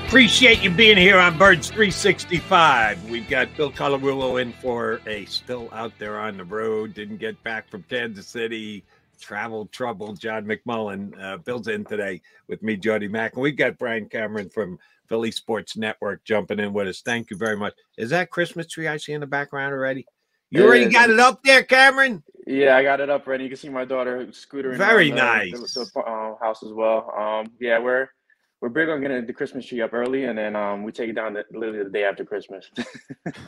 Appreciate you being here on Birds 365. We've got Bill Colarulo in for a still out there on the road. Didn't get back from Kansas City. Travel trouble. John McMullen. Bill's in today with me, Jody Mack. And we've got Bryan Cameron from Philly Sports Network jumping in with us. Thank you very much. Is that Christmas tree I see in the background already? You already got it up there, Cameron? Yeah, I got it up ready. You can see my daughter scootering very around nice. the house as well. Yeah, we're big on getting the Christmas tree up early, and then we take it down literally the day after Christmas.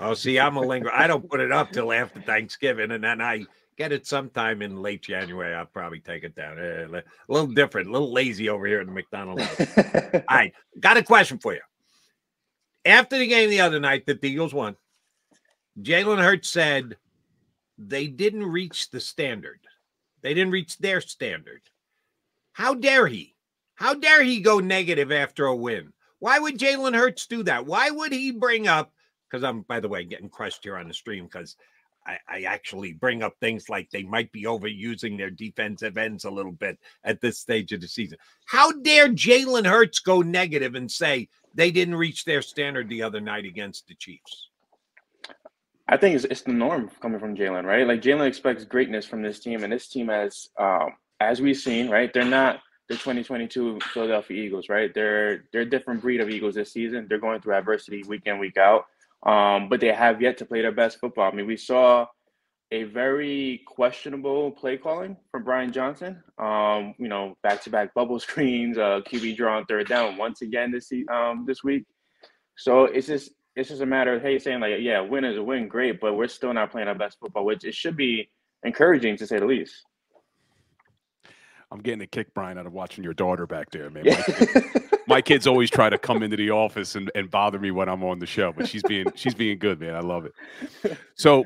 Oh, see, I'm a lingerer. I don't put it up till after Thanksgiving, and then I get it sometime in late January. I'll probably take it down. A little different, a little lazy over here in the McDonald's house. All right, got a question for you. After the game the other night that the Eagles won, Jalen Hurts said they didn't reach the standard. They didn't reach their standard. How dare he? How dare he go negative after a win? Why would Jalen Hurts do that? Why would he bring up, because I'm, by the way, getting crushed here on the stream because I actually bring up things like they might be overusing their defensive ends a little bit at this stage of the season. How dare Jalen Hurts go negative and say they didn't reach their standard the other night against the Chiefs? I think it's the norm coming from Jalen, right? Like Jalen expects greatness from this team, and this team has, as we've seen, right, they're not the 2022 Philadelphia Eagles, right? They're a different breed of Eagles this season. They're going through adversity week in, week out, but they have yet to play their best football. I mean, we saw a very questionable play calling from Bryan Johnson. Back-to-back bubble screens, QB draw on third down once again this week. So it's just a matter of saying like, yeah, win is a win, great, but we're still not playing our best football, which it should be encouraging to say the least. I'm getting a kick, Bryan, out of watching your daughter back there, man. My kids always try to come into the office and bother me when I'm on the show, but she's being good, man. I love it. So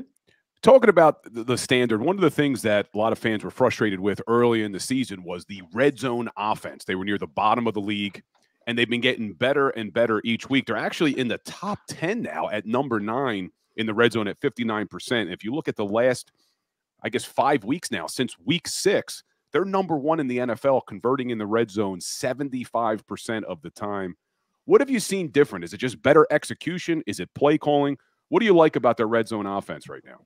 talking about the standard, one of the things that a lot of fans were frustrated with early in the season was the red zone offense. They were near the bottom of the league, and they've been getting better and better each week. They're actually in the top 10 now at number 9 in the red zone at 59%. If you look at the last, 5 weeks now, since week 6, they're number 1 in the NFL, converting in the red zone 75% of the time. What have you seen different? Is it just better execution? Is it play calling? What do you like about their red zone offense right now?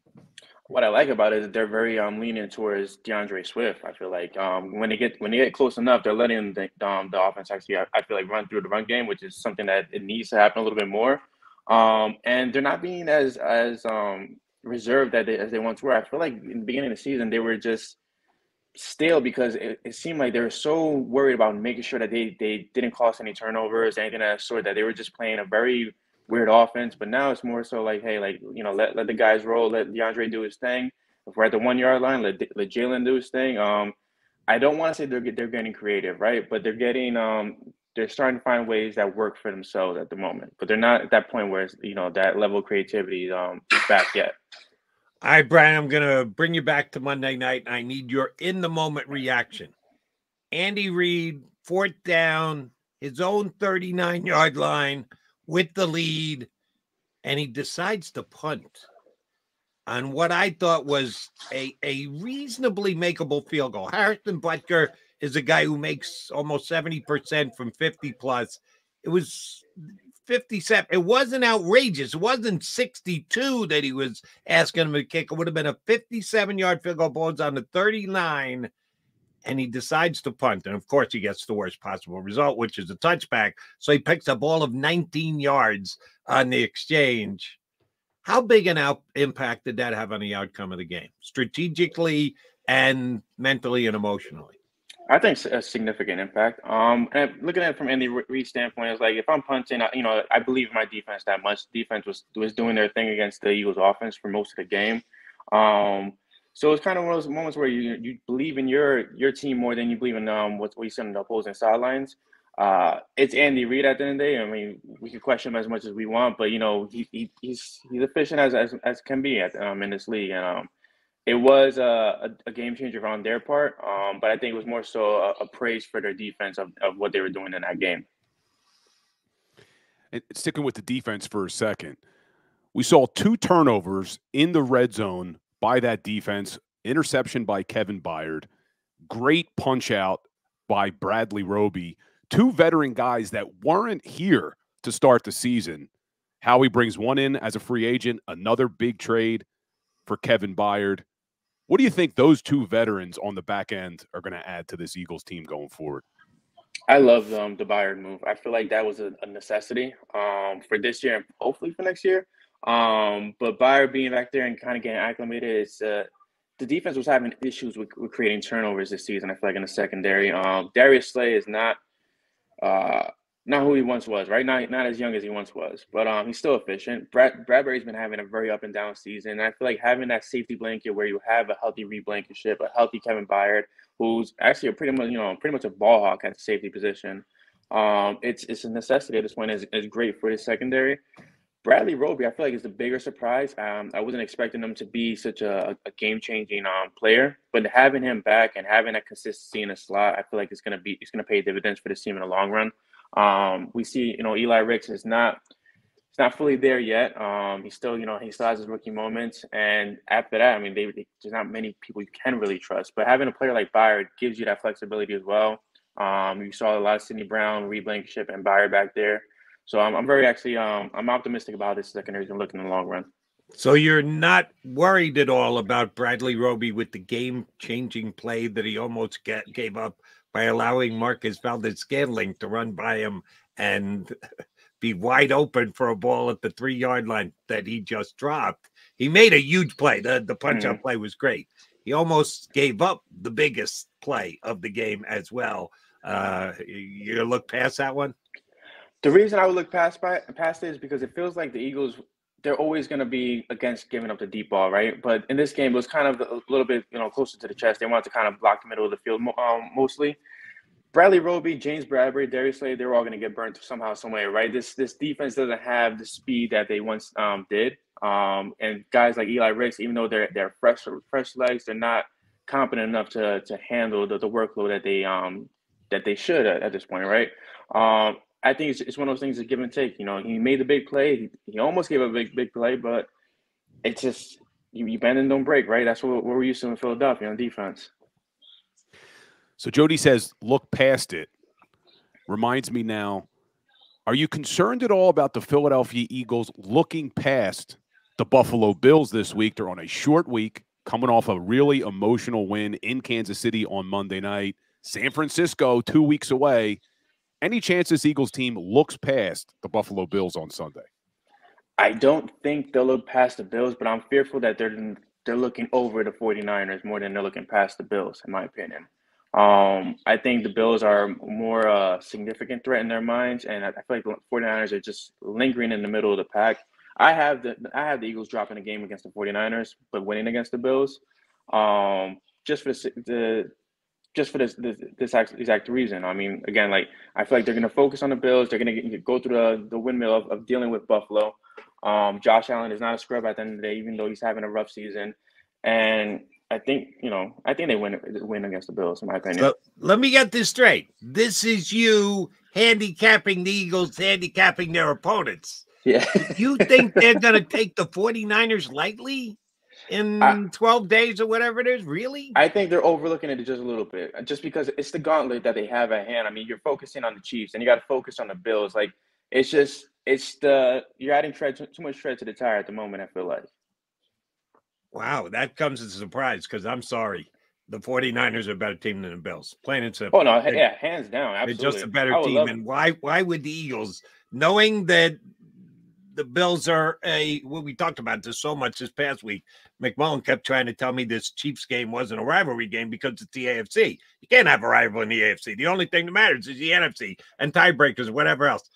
What I like about it is that they're very leaning towards DeAndre Swift. I feel like when they get close enough, they're letting the offense actually, I feel like, run through the run game, which is something that it needs to happen a little bit more. And they're not being as reserved as they once were. I feel like in the beginning of the season they were just stale because it seemed like they were so worried about making sure that they didn't cause any turnovers, anything of that sort, that they were just playing a very weird offense. But now it's more so like, hey, like, let the guys roll, let DeAndre do his thing. If we're at the 1 yard line, let Jalen do his thing. I don't want to say they're getting creative, right? But they're starting to find ways that work for themselves at the moment. But they're not at that point where it's, that level of creativity is back yet. All right, Bryan, I'm going to bring you back to Monday night. I need your in-the-moment reaction. Andy Reid, 4th down, his own 39-yard line with the lead, and he decides to punt on what I thought was a reasonably makeable field goal. Harrison Butker is a guy who makes almost 70% from 50+. It was 57. It wasn't outrageous. It wasn't 62 that he was asking him to kick. It would have been a 57-yard field goal. Ball's on the 39, and he decides to punt. And, of course, he gets the worst possible result, which is a touchback. So he picks up all of 19 yards on the exchange. How big an impact did that have on the outcome of the game, strategically and mentally and emotionally? I think a significant impact. And looking at it from Andy Reid's standpoint, it's like if I'm punting, I believe in my defense that much. Defense was doing their thing against the Eagles' offense for most of the game. So it's kind of one of those moments where you believe in your team more than you believe in what you see on the opposing sidelines. It's Andy Reid at the end of the day. I mean, we can question him as much as we want, but he's efficient as can be in this league. And it was a game changer on their part, but I think it was more so a praise for their defense of what they were doing in that game. And sticking with the defense for a second, we saw 2 turnovers in the red zone by that defense, interception by Kevin Byard, great punch out by Bradley Roby, 2 veteran guys that weren't here to start the season. Howie brings one in as a free agent, another big trade for Kevin Byard. What do you think those two veterans on the back end are going to add to this Eagles team going forward? I love the Byard move. I feel like that was a necessity for this year and hopefully for next year. But Byard being back there and kind of getting acclimated, it's the defense was having issues with creating turnovers this season. I feel like in the secondary, Darius Slay is not who he once was, right? Not as young as he once was, but he's still efficient. Bradbury's been having a very up and down season. And I feel like having that safety blanket where you have a healthy Reed Blankenship, a healthy Kevin Byard, who's actually pretty much a ball hawk at the safety position. It's a necessity at this point. Is great for the secondary. Bradley Roby, I feel like is the bigger surprise. I wasn't expecting him to be such a game-changing player, but having him back and having that consistency in the slot, I feel like it's gonna pay dividends for this team in the long run. We see, Eli Ricks is not fully there yet. He still has his rookie moments, and after that, I mean, there's not many people you can really trust. But having a player like Byard gives you that flexibility as well. You saw a lot of Sidney Brown, Reed Blankenship, and Byard back there. So I'm optimistic about this secondary going to look in the long run. So you're not worried at all about Bradley Roby with the game-changing play that he almost gave up by allowing Marcus Valdez-Scantling to run by him and be wide open for a ball at the 3-yard line that he just dropped. He made a huge play. The punch-out play was great. He almost gave up the biggest play of the game as well. You gonna look past that one? The reason I would look past it is because it feels like the Eagles, they're always going to be against giving up the deep ball, right? But in this game, it was kind of a little bit, closer to the chest. They wanted to kind of block the middle of the field mostly. Bradley Roby, James Bradbury, Darius Slade, they're all going to get burnt somehow, some way, right? This defense doesn't have the speed that they once did. And guys like Eli Ricks, even though they're fresh legs, they're not competent enough to handle the workload that they should at this point, right? I think it's one of those things that give and take. He made the big play. He almost gave a big play, but it's just you bend and don't break, right? That's what we're used to in Philadelphia on defense. So Jody says, look past it. Reminds me now, are you concerned at all about the Philadelphia Eagles looking past the Buffalo Bills this week? They're on a short week, coming off a really emotional win in Kansas City on Monday night. San Francisco 2 weeks away. Any chance this Eagles team looks past the Buffalo Bills on Sunday? I don't think they'll look past the Bills, but I'm fearful that they're looking over the 49ers more than they're looking past the Bills, in my opinion. I think the Bills are more significant threat in their minds, and I feel like the 49ers are just lingering in the middle of the pack. I have the Eagles dropping a game against the 49ers, but winning against the Bills, just for this exact reason. I mean, again, like I feel like they're going to focus on the Bills. They're going to go through the windmill of dealing with Buffalo. Josh Allen is not a scrub at the end of the day, even though he's having a rough season. And I think they win against the Bills, in my opinion. So let me get this straight. This is you handicapping the Eagles, handicapping their opponents. Yeah. You think they're going to take the 49ers lightly in 12 days or whatever it is? Really? I think they're overlooking it just a little bit, just because it's the gauntlet that they have at hand. I mean, you're focusing on the Chiefs and you got to focus on the Bills. Like, you're adding too much tread to the tire at the moment, I feel like. Wow, that comes as a surprise because I'm sorry. The 49ers are a better team than the Bills. Plain and simple. Oh, no, yeah, hands down. Absolutely. They're just a better team. And why would the Eagles, knowing that the Bills are what we talked about this so much this past week, McMullen kept trying to tell me this Chiefs game wasn't a rivalry game because it's the AFC. You can't have a rival in the AFC. The only thing that matters is the NFC and tiebreakers, whatever else.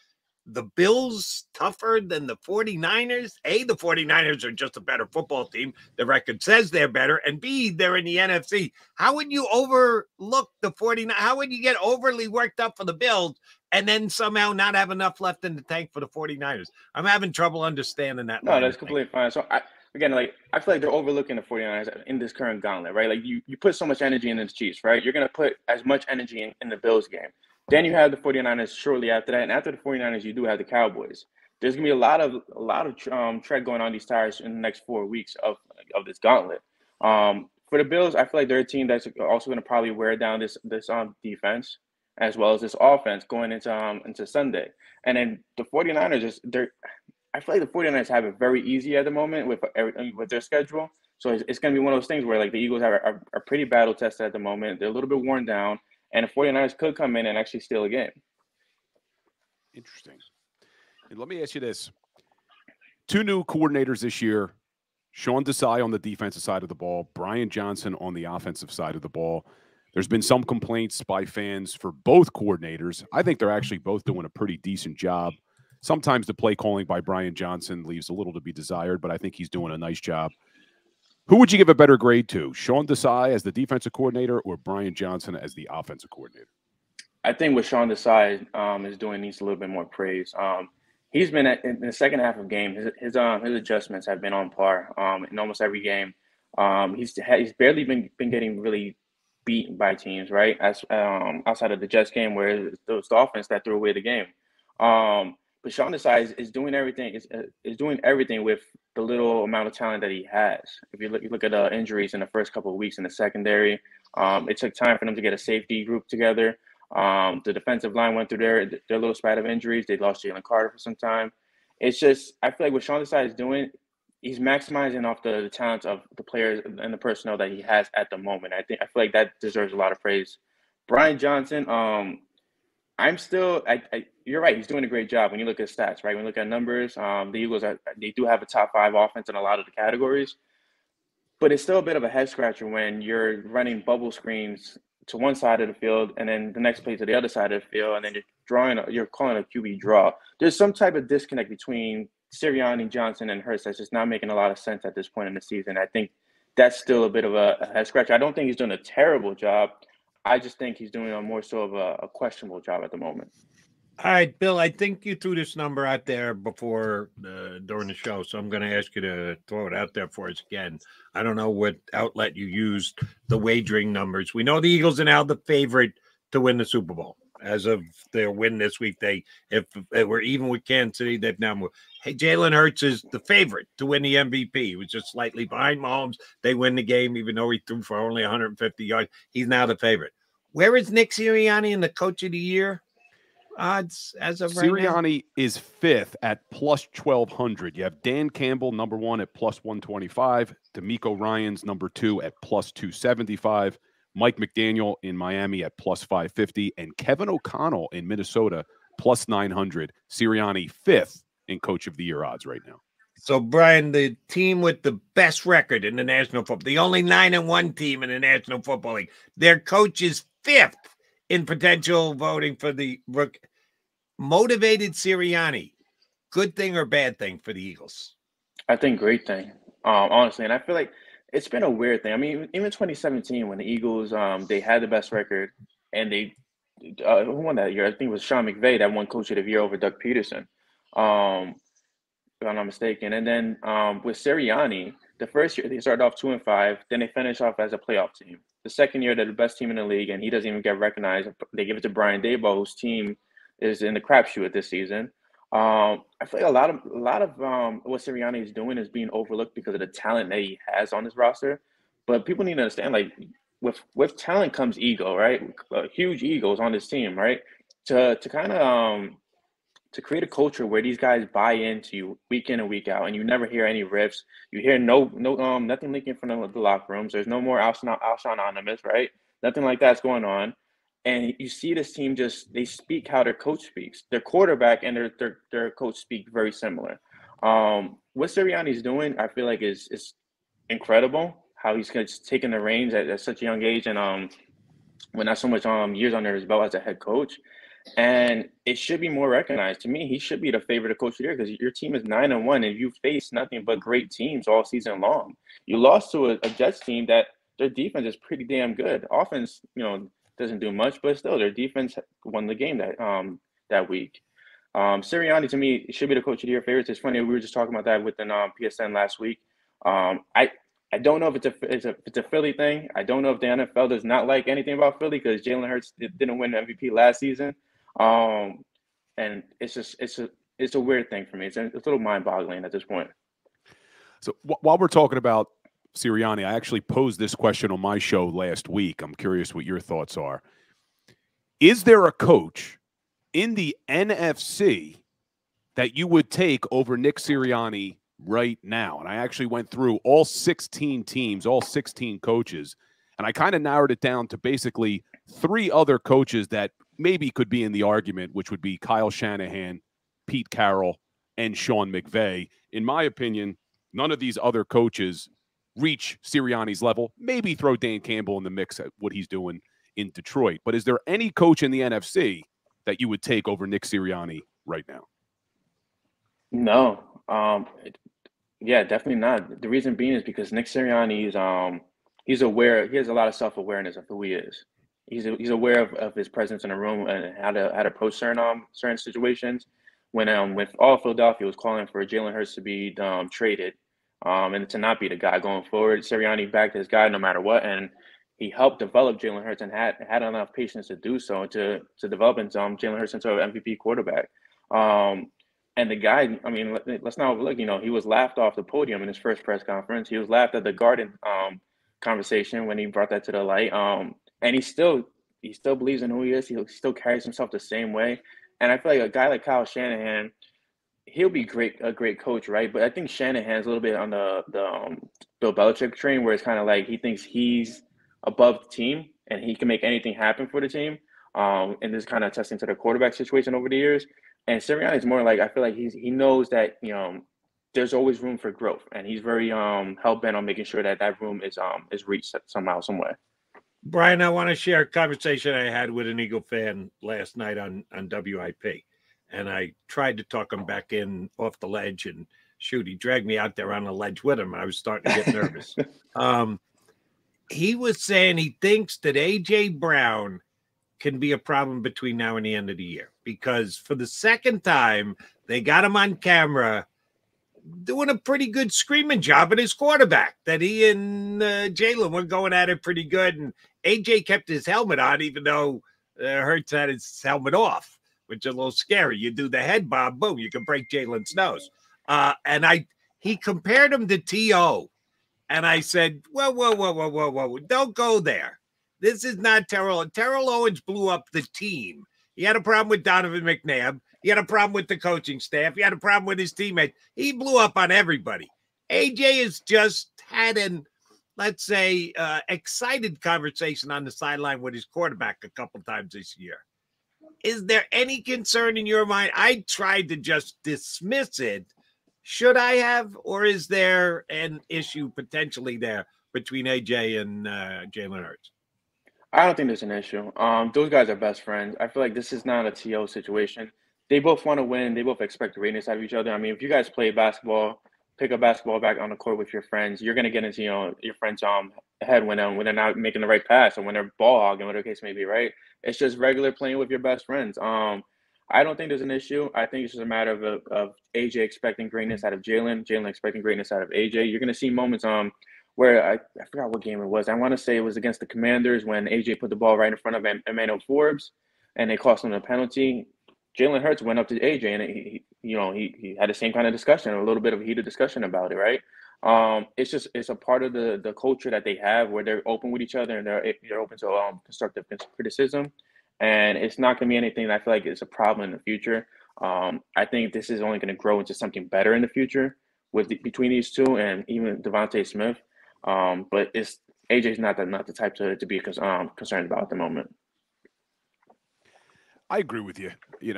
The Bills tougher than the 49ers? A, the 49ers are just a better football team. The record says they're better. And B, they're in the NFC. How would you overlook the 49ers? How would you get overly worked up for the Bills and then somehow not have enough left in the tank for the 49ers? I'm having trouble understanding that. No, that's completely fine. So, I feel like they're overlooking the 49ers in this current gauntlet, right? Like, you put so much energy in the Chiefs, right? You're going to put as much energy in the Bills game. Then you have the 49ers shortly after that. And after the 49ers, you do have the Cowboys. There's going to be a lot of tread going on these tires in the next 4 weeks of this gauntlet. For the Bills, I feel like they're a team that's also going to probably wear down this defense. as well as this offense going into Sunday. And then the 49ers, I feel like the 49ers have it very easy at the moment with their schedule. So it's going to be one of those things where, like, the Eagles are pretty battle tested at the moment. They're a little bit worn down, and the 49ers could come in and actually steal a game. Interesting. And let me ask you this. 2 new coordinators this year, Sean Desai on the defensive side of the ball, Bryan Johnson on the offensive side of the ball. There's been some complaints by fans for both coordinators. I think they're actually both doing a pretty decent job. Sometimes the play calling by Bryan Johnson leaves a little to be desired, but I think he's doing a nice job. Who would you give a better grade to, Sean Desai as the defensive coordinator or Bryan Johnson as the offensive coordinator? I think what Sean Desai is doing needs a little bit more praise. He's been in the second half of game. His adjustments have been on par in almost every game. He's barely been getting really beaten by teams, right? As outside of the Jets game, where it was the offense that threw away the game. But Sean Desai is doing everything. Is doing everything with the little amount of talent that he has. If you look at injuries in the first couple of weeks in the secondary, it took time for them to get a safety group together. The defensive line went through their little spat of injuries. They lost Jalen Carter for some time. It's just, I feel like what Sean Desai is doing, he's maximizing off the talents of the players and the personnel that he has at the moment. I feel like that deserves a lot of praise. Bryan Johnson, you're right. He's doing a great job when you look at stats, right? When you look at numbers, the Eagles they do have a top 5 offense in a lot of the categories, but it's still a bit of a head scratcher when you're running bubble screens to one side of the field and then the next play to the other side of the field, and then you're calling a QB draw. There's some type of disconnect between Sirianni, Johnson, and Hurts that's just not making a lot of sense at this point in the season. I think that's still a bit of a head scratcher. I don't think he's doing a terrible job. I just think he's doing more so of a questionable job at the moment. All right, Bill, I think you threw this number out there before during the show, so I'm going to ask you to throw it out there for us again. I don't know what outlet you used, the wagering numbers. We know the Eagles are now the favorite to win the Super Bowl. As of their win this week, if they were even with Kansas City, they've now moved. Hey, Jalen Hurts is the favorite to win the MVP. He was just slightly behind Mahomes. They win the game, even though he threw for only 150 yards. He's now the favorite. Where is Nick Sirianni in the Coach of the Year odds as of right now? Sirianni is 5th at plus 1,200. You have Dan Campbell, number 1 at plus 125. D'Amico Ryans, number 2 at plus 275. Mike McDaniel in Miami at plus 550. And Kevin O'Connell in Minnesota, plus 900. Sirianni 5th in Coach of the Year odds right now. So, Bryan, the team with the best record in the National Football, the only 9-1 team in the National Football League, their coach is 5th in potential voting for the motivated Sirianni. Good thing or bad thing for the Eagles? I think great thing, honestly. And I feel like it's been a weird thing. I mean, even 2017 when the Eagles, they had the best record and they who won that year? I think it was Sean McVay that won Coach of the Year over Doug Peterson, if I'm not mistaken. And then with Sirianni, the first year they started off 2-5, then they finished off as a playoff team. The second year they're the best team in the league, and he doesn't even get recognized. They give it to Brian Daboll, whose team is in the crapshoot this season. I feel like a lot of what Sirianni is doing is being overlooked because of the talent that he has on his roster. But people need to understand, like, with talent comes ego, right? Huge egos on this team, right? To kind of to create a culture where these guys buy into you week in and week out, and you never hear any riffs. You hear nothing leaking from the locker rooms. There's no more Alshon Anonymous, right? Nothing like that's going on. And you see this team they speak how their coach speaks. Their quarterback and their coach speak very similar. What Sirianni's doing, I feel like is incredible. How he's taking the reins at such a young age, and with not so much years under his belt as a head coach. And it should be more recognized. To me, he should be the favorite of Coach of the Year because your team is 9-1 and you faced nothing but great teams all season long. You lost to a Jets team that their defense is pretty damn good. Offense, doesn't do much, but still their defense won the game that week. Sirianni, to me, should be the Coach of the Year favorites. It's funny, we were just talking about that within PSN last week. I don't know if it's a Philly thing. I don't know if the NFL does not like anything about Philly because Jalen Hurts didn't win the MVP last season. And it's a weird thing for me. It's a little mind-boggling at this point. So while we're talking about Sirianni, I actually posed this question on my show last week. I'm curious what your thoughts are. Is there a coach in the NFC that you would take over Nick Sirianni right now? And I actually went through all 16 teams, all 16 coaches, and I kind of narrowed it down to basically 3 other coaches that maybe could be in the argument, which would be Kyle Shanahan, Pete Carroll, and Sean McVay. In my opinion, none of these other coaches reach Sirianni's level. Maybe throw Dan Campbell in the mix at what he's doing in Detroit. But is there any coach in the NFC that you would take over Nick Sirianni right now? No. Yeah, definitely not. The reason being is because Nick Sirianni is he's aware. He has a lot of self-awareness of who he is. He's aware of his presence in a room and how to approach certain situations. When with all Philadelphia was calling for Jalen Hurts to be traded, and to not be the guy going forward, Sirianni backed his guy no matter what, and he helped develop Jalen Hurts and had enough patience to do so, to develop Jalen Hurts into an MVP quarterback. And the guy, I mean, let's not overlook, he was laughed off the podium in his first press conference. He was laughed at the Garden conversation when he brought that to the light. And he still believes in who he is. He still carries himself the same way. And I feel like a guy like Kyle Shanahan, he'll be a great coach, right? But I think Shanahan's a little bit on the Bill Belichick train, where it's kind of like he thinks he's above the team and he can make anything happen for the team. And this kind of testing to the quarterback situation over the years. And Sirianni is more like, I feel like he knows that there's always room for growth, and he's very hell bent on making sure that room is reached somehow, some way. Bryan, I want to share a conversation I had with an Eagle fan last night on WIP, and I tried to talk him back in off the ledge, and shoot, he dragged me out there on the ledge with him. I was starting to get nervous. He was saying he thinks that A.J. Brown can be a problem between now and the end of the year, because for the second time, they got him on camera doing a pretty good screaming job at his quarterback, that he and Jalen were going at it pretty good. And AJ kept his helmet on, even though Hurts had his helmet off, which is a little scary. You do the head bob, boom, you can break Jalen's nose. And he compared him to T.O. And I said, whoa, don't go there. This is not Terrell. Terrell Owens blew up the team. He had a problem with Donovan McNabb. He had a problem with the coaching staff. He had a problem with his teammates. He blew up on everybody. AJ has just had an, let's say, excited conversation on the sideline with his quarterback a couple times this year. Is there any concern in your mind? I tried to just dismiss it. Should I have? Or is there an issue potentially there between AJ and Jalen Hurts? I don't think there's an issue. Those guys are best friends. I feel like this is not a TO situation. They both want to win. They both expect greatness out of each other. I mean, if you guys play basketball, pick a basketball back on the court with your friends, you're gonna get into your friends' head when they're not making the right pass or when they're ball hogging, whatever the case may be, right? It's just regular playing with your best friends. I don't think there's an issue. I think it's just a matter of AJ expecting greatness out of Jalen, Jalen expecting greatness out of AJ. You're gonna see moments where I forgot what game it was. I want to say it was against the Commanders when AJ put the ball right in front of Emmanuel Forbes, and they cost him a penalty. Jalen Hurts went up to AJ, and he had the same kind of discussion, a little bit of a heated discussion about it, right? It's a part of the culture that they have, where they're open with each other and they're open to constructive criticism, and it's not going to be anything that I feel like is a problem in the future. I think this is only going to grow into something better in the future between these two, and even Devontae Smith. But AJ's not the type to be concerned about at the moment. I agree with you.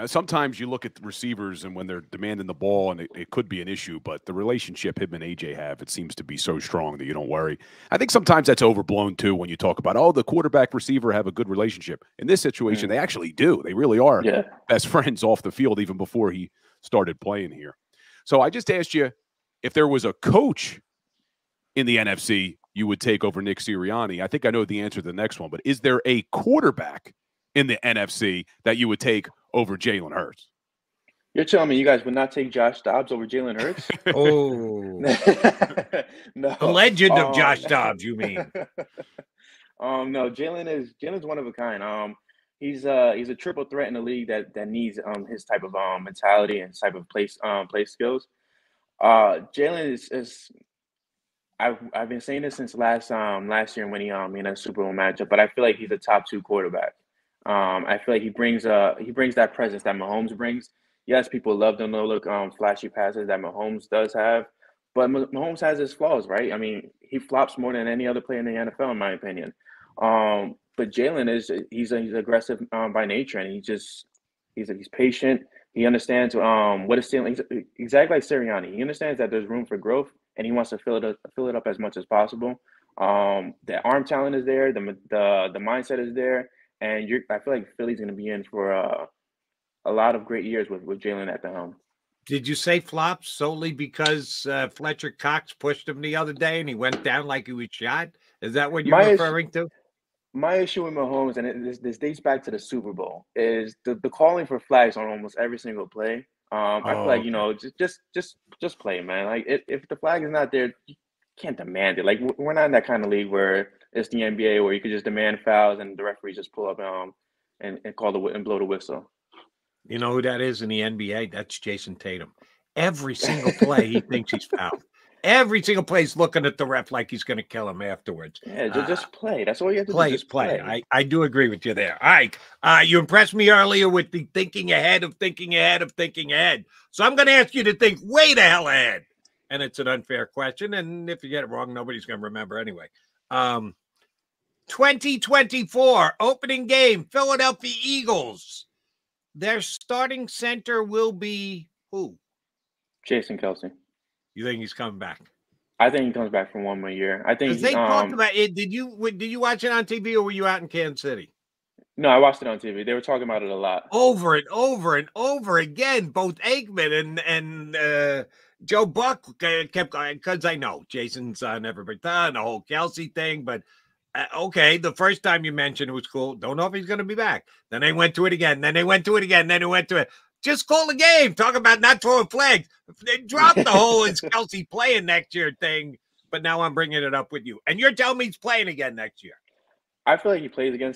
Sometimes you look at the receivers and when they're demanding the ball, and it could be an issue, but the relationship him and AJ have, it seems to be so strong that you don't worry. I think sometimes that's overblown too when you talk about, the quarterback receiver have a good relationship. In this situation, they actually do. They really are best friends off the field even before he started playing here. So I just asked you if there was a coach in the NFC you would take over Nick Sirianni. I think I know the answer to the next one, but is there a quarterback in the NFC that you would take over Jalen Hurts? You're telling me you guys would not take Josh Dobbs over Jalen Hurts? Oh. No. The legend of Josh Dobbs, you mean? No, Jalen's one of a kind. He's a triple threat in the league that needs his type of mentality and type of play skills. Jalen is I've been saying this since last year when he in a Super Bowl matchup, but I feel like he's a top 2 quarterback. I feel like he brings that presence that Mahomes brings. Yes, people love the no look flashy passes that Mahomes does have, but Mahomes has his flaws, right? I mean, he flops more than any other player in the NFL, in my opinion. But Jalen he's aggressive by nature, and he's patient. He understands what is ceiling. He's exactly like Sirianni. He understands that there's room for growth, and he wants to fill it up as much as possible. The arm talent is there. The mindset is there, and I feel like Philly's going to be in for a lot of great years with Jalen at the helm. Did you say flops solely because Fletcher Cox pushed him the other day and he went down like he was shot? Is that what you're referring to? My issue with Mahomes, and this dates back to the Super Bowl, is the calling for flags on almost every single play. I feel like, just play, man. Like if the flag is not there, you can't demand it. Like we're not in that kind of league where it's the NBA where you could just demand fouls and the referees just pull up and call and blow the whistle. You know who that is in the NBA? That's Jason Tatum. Every single play, he thinks he's fouled. Every single play, he's looking at the ref like he's going to kill him afterwards. Yeah, just play. That's all you have to do. Just play. I do agree with you there. All right. You impressed me earlier with the thinking ahead of thinking ahead of thinking ahead. So I'm going to ask you to think way the hell ahead. And it's an unfair question. And if you get it wrong, nobody's going to remember anyway. 2024 opening game, Philadelphia Eagles. Their starting center will be who? Jason Kelce. You think he's coming back? I think he comes back for one more year. I think they talked about it. Did you watch it on TV or were you out in Kansas City? No, I watched it on TV. They were talking about it a lot. Over and over and over again. Both Aikman and Joe Buck kept going because I know Jason's on everybody done the whole Kelce thing, but okay, the first time you mentioned it was cool. Don't know if he's going to be back. Then they went to it again. Then they went to it again. Then they went to it. Just call the game. Talk about not throwing flags. They dropped the whole is Kelce playing next year thing. But now I'm bringing it up with you. And you're telling me he's playing again next year. I feel like he plays again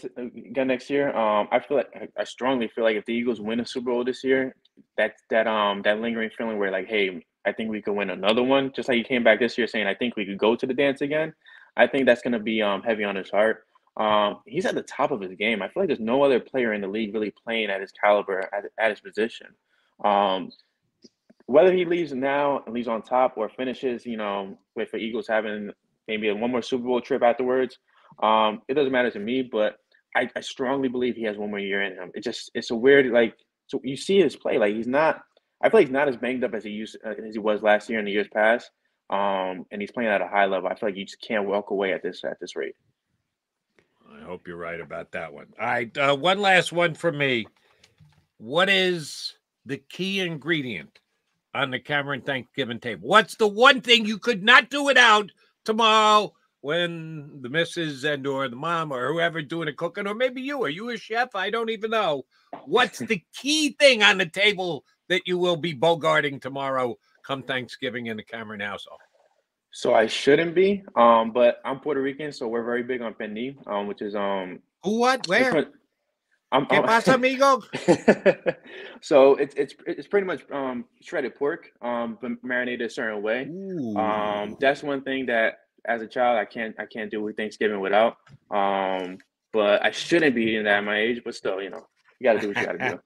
next year. I strongly feel like if the Eagles win a Super Bowl this year, that lingering feeling where like, hey, I think we could win another one. Just like he came back this year saying, I think we could go to the dance again. I think that's going to be heavy on his heart. He's at the top of his game. I feel like there's no other player in the league really playing at his caliber, at his position. Whether he leaves now and leaves on top or finishes, with the Eagles having maybe one more Super Bowl trip afterwards, it doesn't matter to me. But I strongly believe he has one more year in him. It's a weird, so you see his play. Like I feel like he's not as banged up as he was last year and the years past. And he's playing at a high level. I feel like you just can't walk away at this rate. I hope you're right about that one. All right, one last one for me. What is the key ingredient on the Cameron Thanksgiving table? What's the one thing you could not do without tomorrow when the missus or the mom or whoever doing the cooking, or maybe you? Are you a chef? I don't even know. What's the key thing on the table that you will be bogarting tomorrow come Thanksgiving in the Cameron household? So I shouldn't be, but I'm Puerto Rican, so we're very big on penne, which is Who, what, where? ¿Qué pasa, amigo? So it's pretty much shredded pork, but marinated a certain way. That's one thing that as a child I can't do with Thanksgiving without. But I shouldn't be eating that at my age, but still, you got to do what you got to do.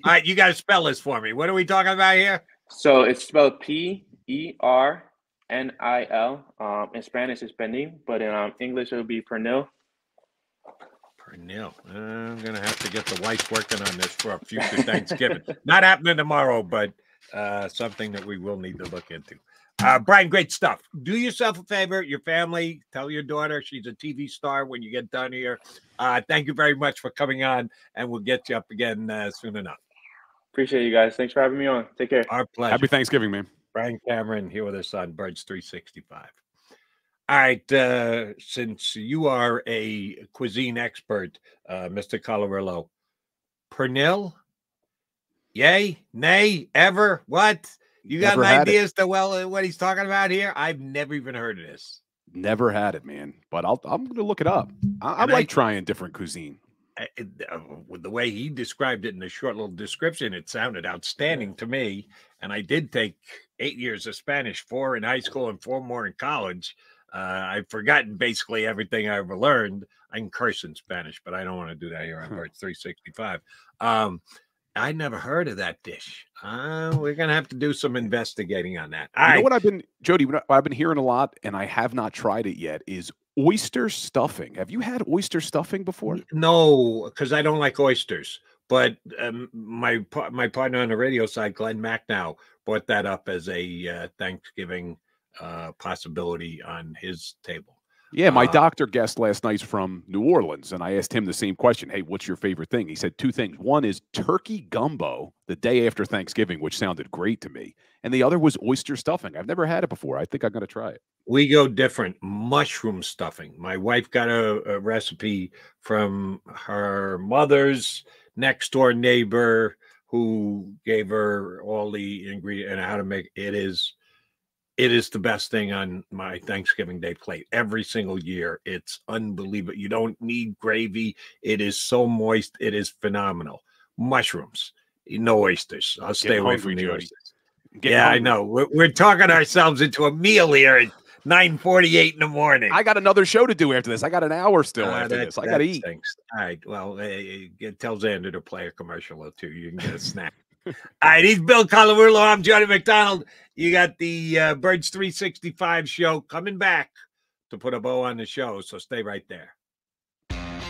All right, you got to spell this for me. What are we talking about here? So it's spelled Pernil. In Spanish, it's pernil, but in English, it'll be pernil. Pernil. I'm going to have to get the wife working on this for a future Thanksgiving. Not happening tomorrow, but something that we will need to look into. Bryan, great stuff. Do yourself a favor, your family, tell your daughter she's a TV star when you get done here. Thank you very much for coming on, and we'll get you up again soon enough. Appreciate you guys. Thanks for having me on. Take care. Our pleasure. Happy Thanksgiving, man. Bryan Cameron here with us on Birds 365. All right, since you are a cuisine expert, Mr. Colorillo, pernil, yay, nay, ever, what? You got an idea as to what he's talking about here? I've never even heard of this. Never had it, man. But I'm going to look it up. I like trying different cuisine. With the way he described it in a short little description, it sounded outstanding to me. And I did take 8 years of Spanish, 4 in high school and 4 more in college. I've forgotten basically everything I ever learned. I can curse in Spanish, but I don't want to do that here on Birds 365. I never heard of that dish. We're gonna have to do some investigating on that. You know what I've been, Jody, what I've been hearing a lot, and I have not tried it yet, is oyster stuffing. Have you had oyster stuffing before? No, because I don't like oysters. But my partner on the radio side, Glenn Macnow, brought that up as a Thanksgiving possibility on his table. Yeah, my doctor guest last night's from New Orleans, and I asked him the same question. Hey, what's your favorite thing? He said two things. One is turkey gumbo the day after Thanksgiving, which sounded great to me. And the other was oyster stuffing. I've never had it before. I think I'm going to try it. We go different. Mushroom stuffing. My wife got a recipe from her mother's next door neighbor who gave her all the ingredients and how to make it. It is the best thing on my Thanksgiving Day plate every single year. It's unbelievable. You don't need gravy. It is so moist. It is phenomenal. Mushrooms, no oysters. I'll stay away from the oysters. Yeah, I know. We're talking ourselves into a meal here at 9:48 in the morning. I got another show to do after this. I got an hour still after this. I got to eat. Stinks. All right. Well, tell Xander to play a commercial or two. You can get a snack. All right. He's Bill Colarulo. I'm Johnny McDonald. You got the Birds 365 show coming back to put a bow on the show. So stay right there.